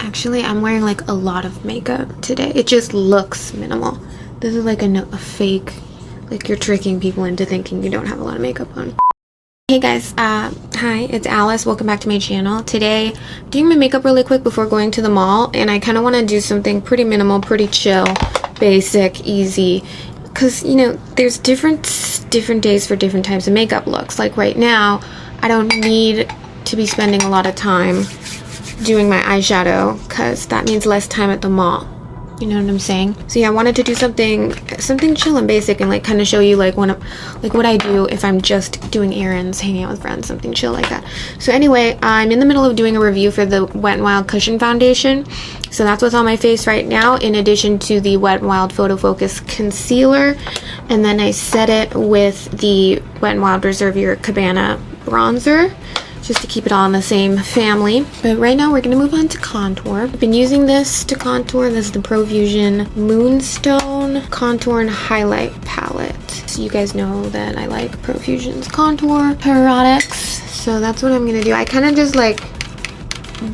Actually, I'm wearing like a lot of makeup today. It just looks minimal. This is like a fake, like you're tricking people into thinking you don't have a lot of makeup on. Hey guys, hi, it's Alice. Welcome back to my channel. Today, I'm doing my makeup really quick before going to the mall, and I kind of want to do something pretty minimal, pretty chill, basic, easy. Because, you know, there's different days for different types of makeup looks. Like right now, I don't need to be spending a lot of time doing my eyeshadow because that means less time at the mall. You know what I'm saying? So yeah, I wanted to do something chill and basic and like kind of show you like what I do if I'm just doing errands, hanging out with friends, something chill like that. So anyway, I'm in the middle of doing a review for the Wet n Wild Cushion Foundation. So that's what's on my face right now, in addition to the Wet n Wild Photo Focus Concealer. And then I set it with the Wet n Wild Reserve Your Cabana Bronzer, just to keep it all in the same family. But right now we're gonna move on to contour. I've been using this to contour. This is the PROFUSION Moonstone Contour and Highlight Palette. So you guys know that I like PROFUSION's contour products. So that's what I'm gonna do. I kind of just like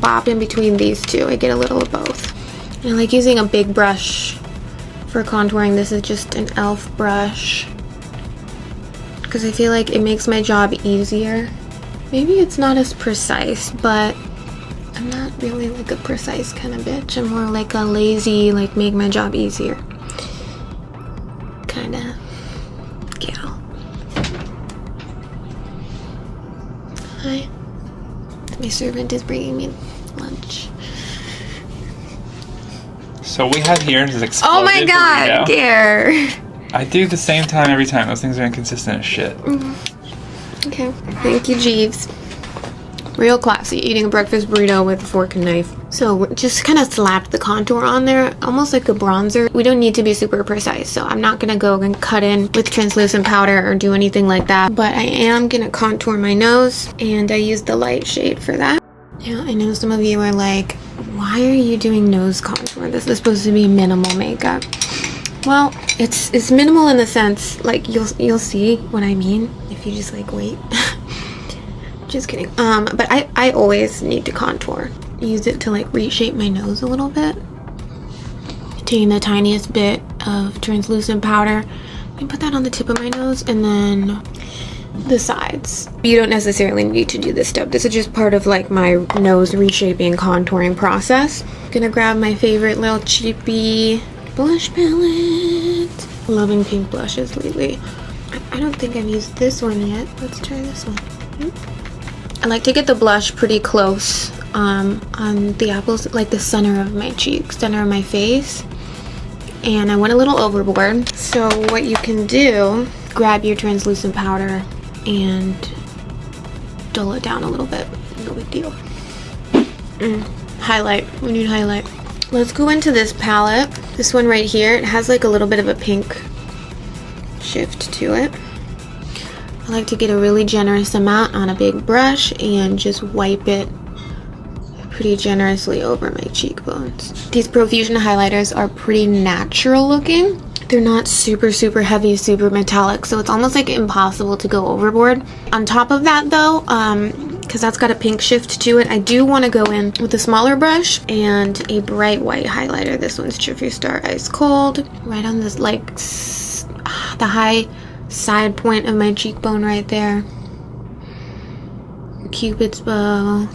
bop in between these two. I get a little of both. And I like using a big brush for contouring. This is just an e.l.f. brush because I feel like it makes my job easier. Maybe it's not as precise, but I'm not really like a precise kind of bitch. I'm more like a lazy, like make my job easier kind of gal. Hi. My servant is bringing me lunch. So we have here is exploded. Oh my god, Gare. I do the same time every time. Those things are inconsistent as shit. Okay, thank you, Jeeves. Real classy, eating a breakfast burrito with a fork and knife. So just kind of slapped the contour on there, almost like a bronzer. We don't need to be super precise, so I'm not gonna go and cut in with translucent powder or do anything like that. But I am gonna contour my nose, and I used the light shade for that. Yeah, I know some of you are like, why are you doing nose contour? This is supposed to be minimal makeup. Well, it's minimal in the sense, like you'll see what I mean if you just like wait. Just kidding. But I always need to contour. Use it to like reshape my nose a little bit. Taking the tiniest bit of translucent powder and put that on the tip of my nose and then the sides. You don't necessarily need to do this step. This is just part of like my nose reshaping contouring process. Gonna grab my favorite little cheapy blush palette. Loving pink blushes lately. I don't think I've used this one yet. Let's try this one. I like to get the blush pretty close on the apples, like the center of my cheek, center of my face. And I went a little overboard. So what you can do, grab your translucent powder and dull it down a little bit. No big deal. Highlight. We need highlight. Let's go into this palette. This one right here, it has like a little bit of a pink shift to it. I like to get a really generous amount on a big brush and just wipe it pretty generously over my cheekbones. These PROFUSION highlighters are pretty natural looking. They're not super heavy, super metallic, so it's almost like impossible to go overboard. On top of that though, because that's got a pink shift to it, I do want to go in with a smaller brush and a bright white highlighter. This one's Chiffy Star Ice Cold, right on this like the high side point of my cheekbone right there. Cupid's bow.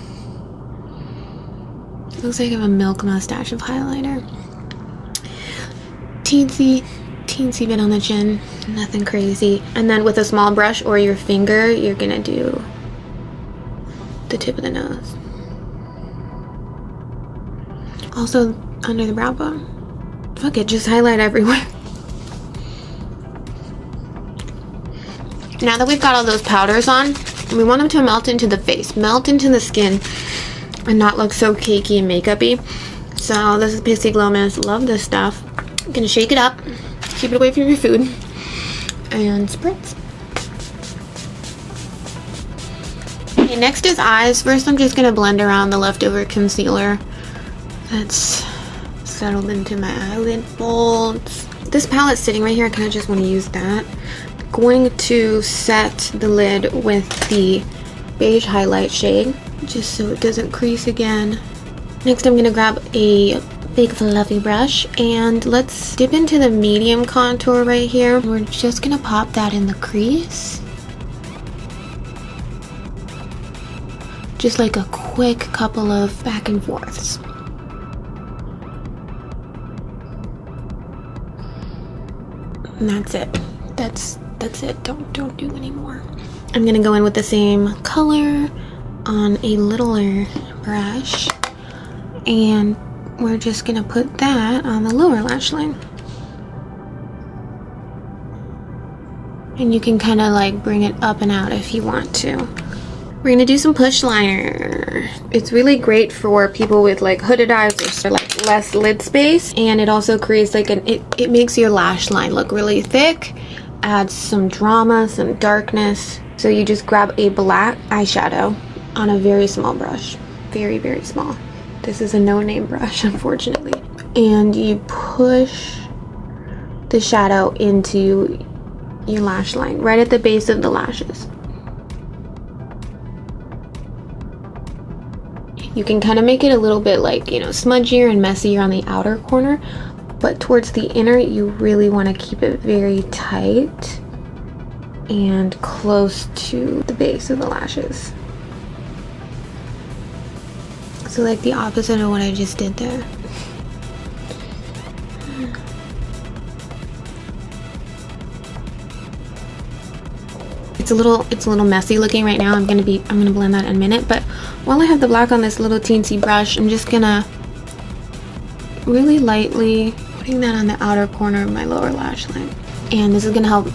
Looks like I have a milk mustache of highlighter. Teensy bit on the chin, nothing crazy. And then with a small brush or your finger, you're gonna do the tip of the nose. Also under the brow bone. Fuck it, just highlight everywhere. Now that we've got all those powders on, we want them to melt into the face, melt into the skin, and not look so cakey and makeup-y. So this is Pixie Glow Mist. Love this stuff. I'm gonna shake it up, keep it away from your food, and spritz. Okay, next is eyes. First I'm just gonna blend around the leftover concealer that's settled into my eyelid folds. This palette's sitting right here. I kind of just want to use that. Going to set the lid with the beige highlight shade just so it doesn't crease again. Next, I'm gonna grab a big fluffy brush and let's dip into the medium contour right here. We're just gonna pop that in the crease. Just like a quick couple of back and forths. And that's it. That's it. Don't do any more. I'm gonna go in with the same color on a littler brush, and we're just gonna put that on the lower lash line. And you can kind of like bring it up and out if you want to. We're gonna do some push liner. It's really great for people with like hooded eyes or like less lid space, and it also creates like it makes your lash line look really thick, adds some drama, some darkness. So you just grab a black eyeshadow on a very small brush, very small. This is a no-name brush, unfortunately, and you push the shadow into your lash line right at the base of the lashes. You can kind of make it a little bit like, you know, smudgier and messier on the outer corner, but towards the inner you really want to keep it very tight and close to the base of the lashes. So like the opposite of what I just did there. It's a little messy looking right now. I'm gonna blend that in a minute, but while I have the black on this little teensy brush, I'm just gonna really lightly putting that on the outer corner of my lower lash line. And this is gonna help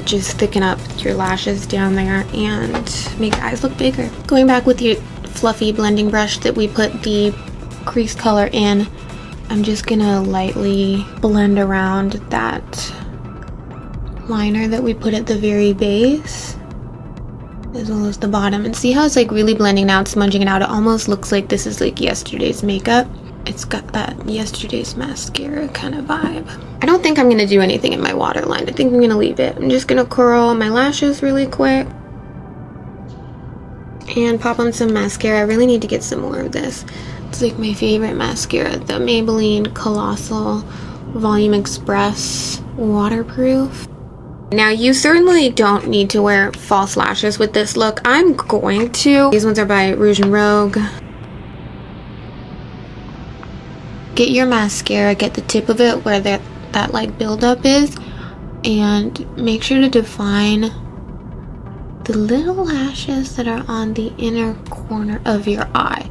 just thicken up your lashes down there and make your eyes look bigger. Going back with your fluffy blending brush that we put the crease color in, I'm just gonna lightly blend around that liner that we put at the very base as well as the bottom, and see how it's like really blending out, smudging it out. It almost looks like this is like yesterday's makeup. It's got that yesterday's mascara kind of vibe. I don't think I'm gonna do anything in my waterline. I think I'm gonna leave it. I'm just gonna curl my lashes really quick and pop on some mascara. I really need to get some more of this. It's like my favorite mascara, the Maybelline Colossal Volume Express Waterproof. Now, you certainly don't need to wear false lashes with this look. I'm going to. These ones are by Rouge and Rogue. Get your mascara, get the tip of it where that like buildup is, and make sure to define the little lashes that are on the inner corner of your eye.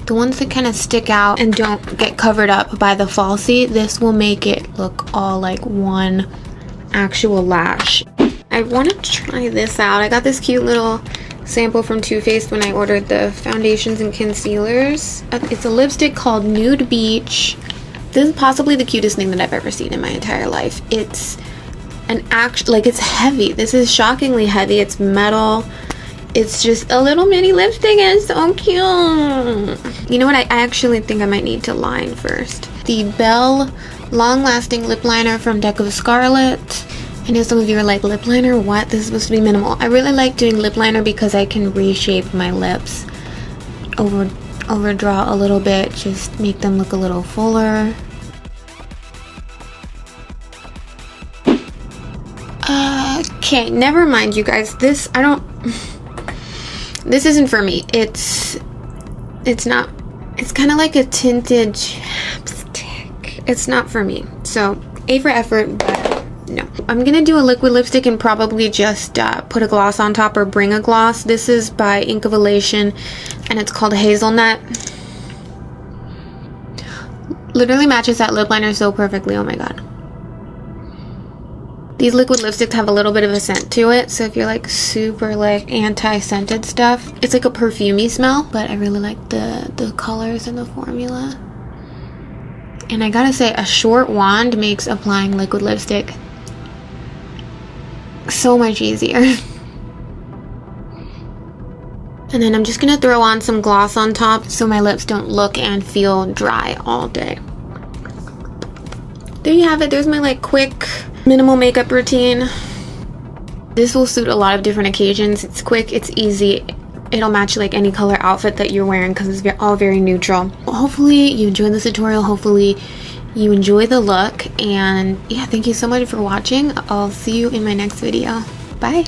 The ones that kind of stick out and don't get covered up by the falsie. This will make it look all like one actual lash. I want to try this out. I got this cute little sample from Too Faced when I ordered the foundations and concealers. It's a lipstick called Nude Beach. This is possibly the cutest thing that I've ever seen in my entire life. It's it's heavy. This is shockingly heavy. It's metal. It's just a little mini lipstick and it's so cute. You know what? I actually think I might need to line first. The Belle Long Lasting Lip Liner from Deck of Scarlet. I know some of you are like, lip liner? What? This is supposed to be minimal. I really like doing lip liner because I can reshape my lips. Overdraw a little bit. Just make them look a little fuller. Okay, never mind you guys. This isn't for me. It's not. It's kind of like a tinted chapstick. It's not for me. So, A for effort, but no. I'm gonna do a liquid lipstick and probably just put a gloss on top or bring a gloss. This is by Ink of Elation and it's called Hazelnut. Literally matches that lip liner so perfectly. Oh my god. These liquid lipsticks have a little bit of a scent to it, so if you're like super like anti-scented stuff, it's like a perfumey smell, but I really like the colors and the formula. And I gotta say, a short wand makes applying liquid lipstick so much easier. And then I'm just gonna throw on some gloss on top so my lips don't look and feel dry all day. There you have it. There's my like quick minimal makeup routine. This will suit a lot of different occasions. It's quick, it's easy, it'll match like any color outfit that you're wearing because it's all very neutral. Hopefully you enjoyed this tutorial. Hopefully you enjoy the look, and yeah, thank you so much for watching. I'll see you in my next video. Bye.